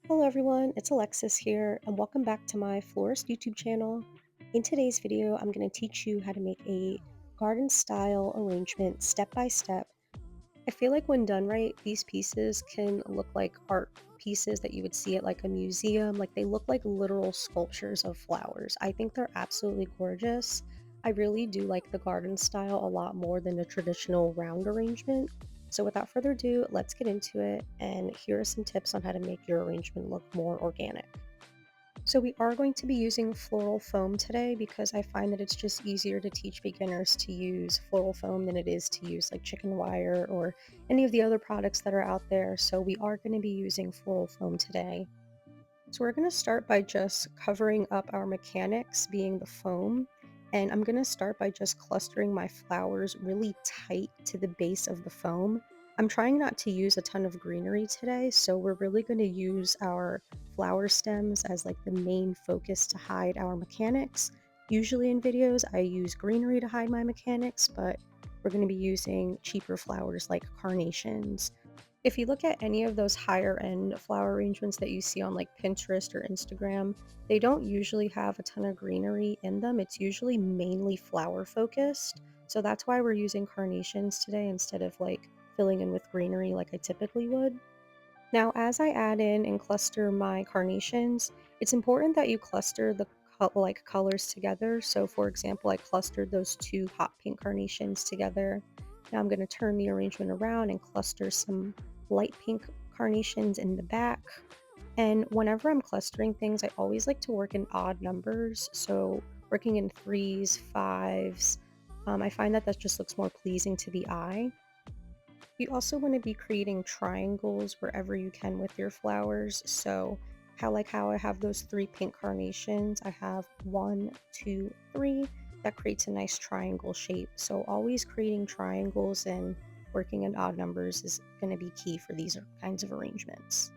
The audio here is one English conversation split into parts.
Hello everyone, it's Alexis here, and welcome back to my florist YouTube channel. In today's video, I'm going to teach you how to make a garden style arrangement step by step. I feel like when done right, these pieces can look like art pieces that you would see at like a museum. Like they look like literal sculptures of flowers. I think they're absolutely gorgeous. I really do like the garden style a lot more than the traditional round arrangement. So without further ado, let's get into it. And here are some tips on how to make your arrangement look more organic. So we are going to be using floral foam today because I find that it's just easier to teach beginners to use floral foam than it is to use like chicken wire or any of the other products that are out there. So we are going to be using floral foam today. So we're going to start by just covering up our mechanics, being the foam. And I'm going to start by just clustering my flowers really tight to the base of the foam. I'm trying not to use a ton of greenery today, so we're really going to use our flower stems as like the main focus to hide our mechanics. Usually in videos, I use greenery to hide my mechanics, but we're going to be using cheaper flowers like carnations. If you look at any of those higher end flower arrangements that you see on like Pinterest or Instagram, they don't usually have a ton of greenery in them. It's usually mainly flower focused. So that's why we're using carnations today instead of like filling in with greenery like I typically would. Now, as I add in and cluster my carnations, it's important that you cluster the colors together. So, for example, I clustered those two hot pink carnations together. Now, I'm going to turn the arrangement around and cluster some light pink carnations in the back. And whenever I'm clustering things, I always like to work in odd numbers. So, working in threes, fives, I find that that just looks more pleasing to the eye. You also want to be creating triangles wherever you can with your flowers. So how I have those three pink carnations, I have one, two, three. That creates a nice triangle shape. So always creating triangles and working in odd numbers is going to be key for these kinds of arrangements.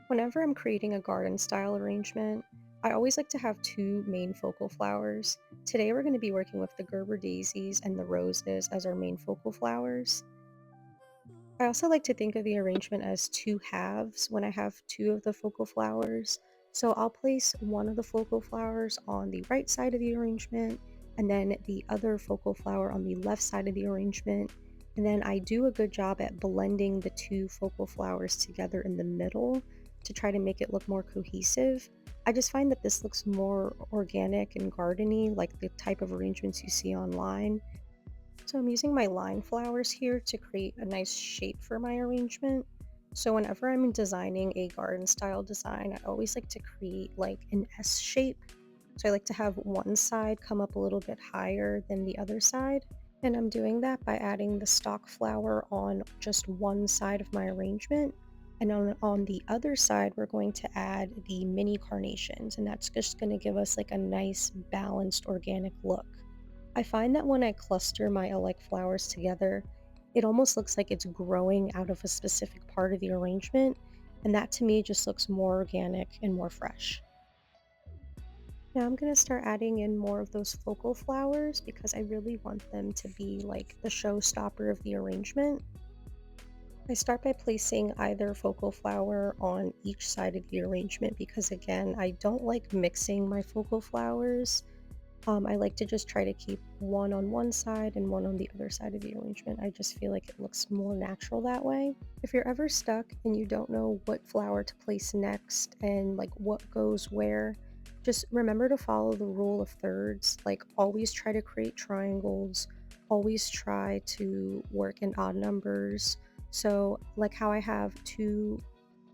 Whenever I'm creating a garden style arrangement, I always like to have two main focal flowers. Today we're going to be working with the Gerber daisies and the roses as our main focal flowers. I also like to think of the arrangement as two halves when I have two of the focal flowers. So I'll place one of the focal flowers on the right side of the arrangement and then the other focal flower on the left side of the arrangement. And then I do a good job at blending the two focal flowers together in the middle to try to make it look more cohesive. I just find that this looks more organic and gardeny, like the type of arrangements you see online. So I'm using my line flowers here to create a nice shape for my arrangement. So whenever I'm designing a garden style design, I always like to create like an S shape. So I like to have one side come up a little bit higher than the other side. And I'm doing that by adding the stock flower on just one side of my arrangement. And on the other side, we're going to add the mini carnations. And that's just going to give us like a nice balanced organic look. I find that when I cluster my like flowers together, it almost looks like it's growing out of a specific part of the arrangement, and that to me just looks more organic and more fresh. Now I'm going to start adding in more of those focal flowers because I really want them to be like the showstopper of the arrangement. I start by placing either focal flower on each side of the arrangement because again, I don't like mixing my focal flowers. I like to just try to keep one on one side and one on the other side of the arrangement. I just feel like it looks more natural that way. If you're ever stuck and you don't know what flower to place next and like what goes where, just remember to follow the rule of thirds. Like always try to create triangles, always try to work in odd numbers. So like how I have two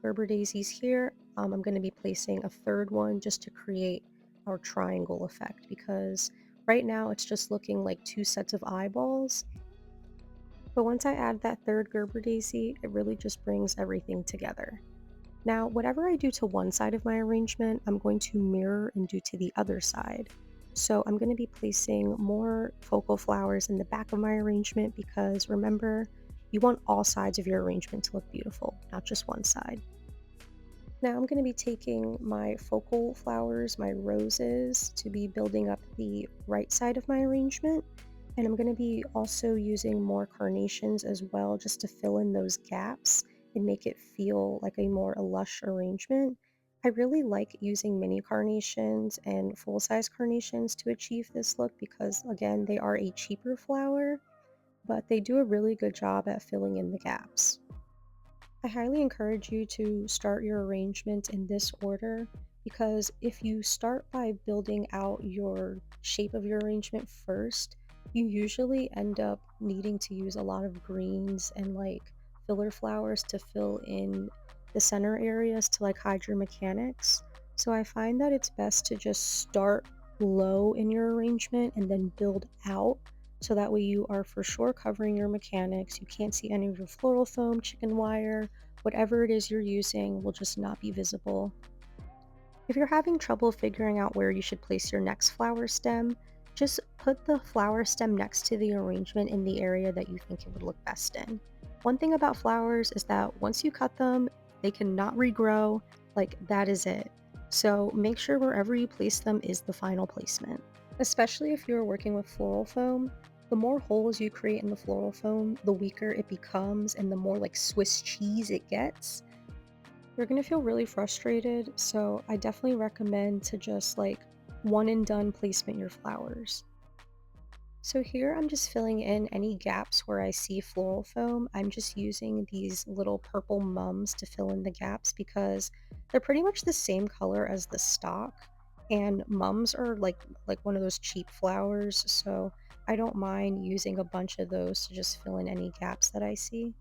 Gerber daisies here, I'm going to be placing a third one just to create our triangle effect because right now it's just looking like two sets of eyeballs. But once I add that third Gerber daisy, it really just brings everything together. Now, whatever I do to one side of my arrangement, I'm going to mirror and do to the other side. So I'm going to be placing more focal flowers in the back of my arrangement because remember, you want all sides of your arrangement to look beautiful, not just one side. Now I'm going to be taking my focal flowers, my roses, to be building up the right side of my arrangement. And I'm going to be also using more carnations as well, just to fill in those gaps and make it feel like a more lush arrangement. I really like using mini carnations and full-size carnations to achieve this look because, again, they are a cheaper flower, but they do a really good job at filling in the gaps. I highly encourage you to start your arrangement in this order because if you start by building out your shape of your arrangement first, you usually end up needing to use a lot of greens and like filler flowers to fill in the center areas to like hide your mechanics. So I find that it's best to just start low in your arrangement and then build out so that way you are for sure covering your mechanics. You can't see any of your floral foam, chicken wire, whatever it is you're using will just not be visible. If you're having trouble figuring out where you should place your next flower stem, just put the flower stem next to the arrangement in the area that you think it would look best in. One thing about flowers is that once you cut them, they cannot regrow, like that is it. So make sure wherever you place them is the final placement. Especially if you're working with floral foam, the more holes you create in the floral foam, the weaker it becomes and the more like Swiss cheese it gets. You're gonna feel really frustrated, so I definitely recommend to just like one and done placement your flowers. So here I'm just filling in any gaps where I see floral foam. I'm just using these little purple mums to fill in the gaps because they're pretty much the same color as the stock. And mums are like one of those cheap flowers, so I don't mind using a bunch of those to just fill in any gaps that I see.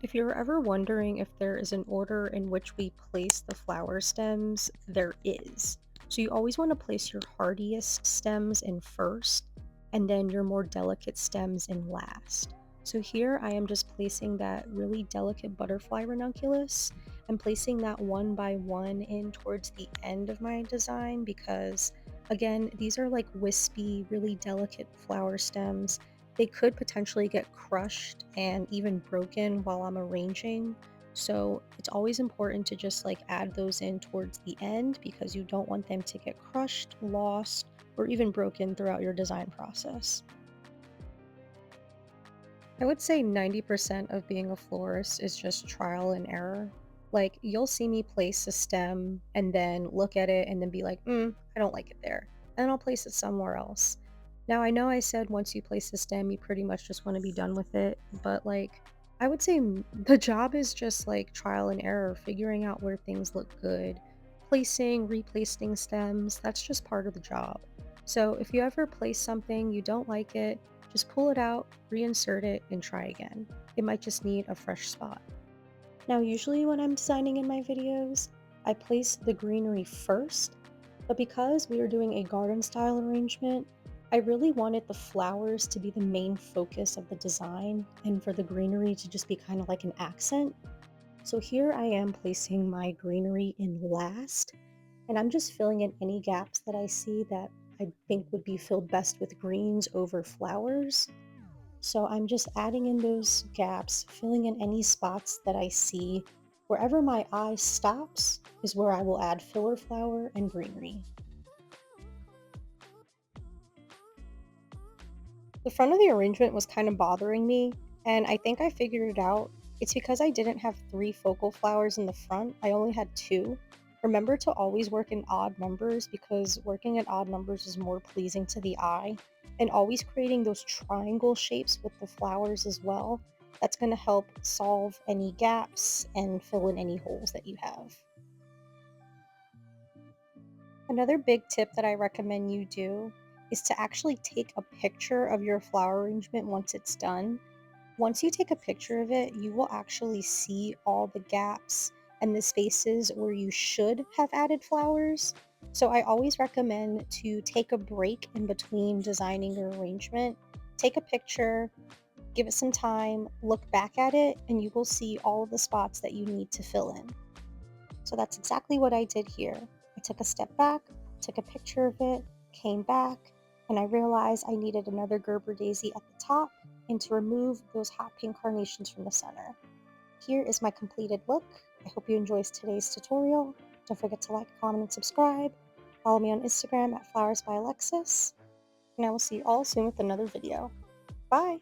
If you're ever wondering if there is an order in which we place the flower stems, there is. So you always want to place your hardiest stems in first, and then your more delicate stems in last. So here I am just placing that really delicate butterfly ranunculus. I'm placing that one by one in towards the end of my design because, again, these are like wispy, really delicate flower stems. They could potentially get crushed and even broken while I'm arranging. So it's always important to just like add those in towards the end because you don't want them to get crushed, lost, or even broken throughout your design process. I would say 90% of being a florist is just trial and error. Like, you'll see me place a stem and then look at it and then be like, I don't like it there. And I'll place it somewhere else. Now, I know I said once you place the stem, you pretty much just want to be done with it, but like, I would say the job is just like trial and error, figuring out where things look good, placing, replacing stems. That's just part of the job. So if you ever place something, you don't like it, just pull it out, reinsert it, and try again. It might just need a fresh spot. Now, usually when I'm designing in my videos, I place the greenery first, but because we are doing a garden style arrangement, I really wanted the flowers to be the main focus of the design and for the greenery to just be kind of like an accent. So here I am placing my greenery in last, and I'm just filling in any gaps that I see that I think would be filled best with greens over flowers. So I'm just adding in those gaps, filling in any spots that I see. Wherever my eye stops is where I will add filler flower and greenery. The front of the arrangement was kind of bothering me, and I think I figured it out. It's because I didn't have three focal flowers in the front, I only had two. Remember to always work in odd numbers because working at odd numbers is more pleasing to the eye, and always creating those triangle shapes with the flowers as well. That's going to help solve any gaps and fill in any holes that you have. Another big tip that I recommend you do is to actually take a picture of your flower arrangement once it's done. Once you take a picture of it, you will actually see all the gaps and the spaces where you should have added flowers. So I always recommend to take a break in between designing your arrangement. Take a picture, give it some time, look back at it, and you will see all of the spots that you need to fill in. So that's exactly what I did here. I took a step back, took a picture of it, came back, and I realized I needed another Gerber daisy at the top and to remove those hot pink carnations from the center. Here is my completed look. I hope you enjoyed today's tutorial. Don't forget to like, comment, and subscribe. Follow me on Instagram at flowersbyalexis, and I will see you all soon with another video. Bye!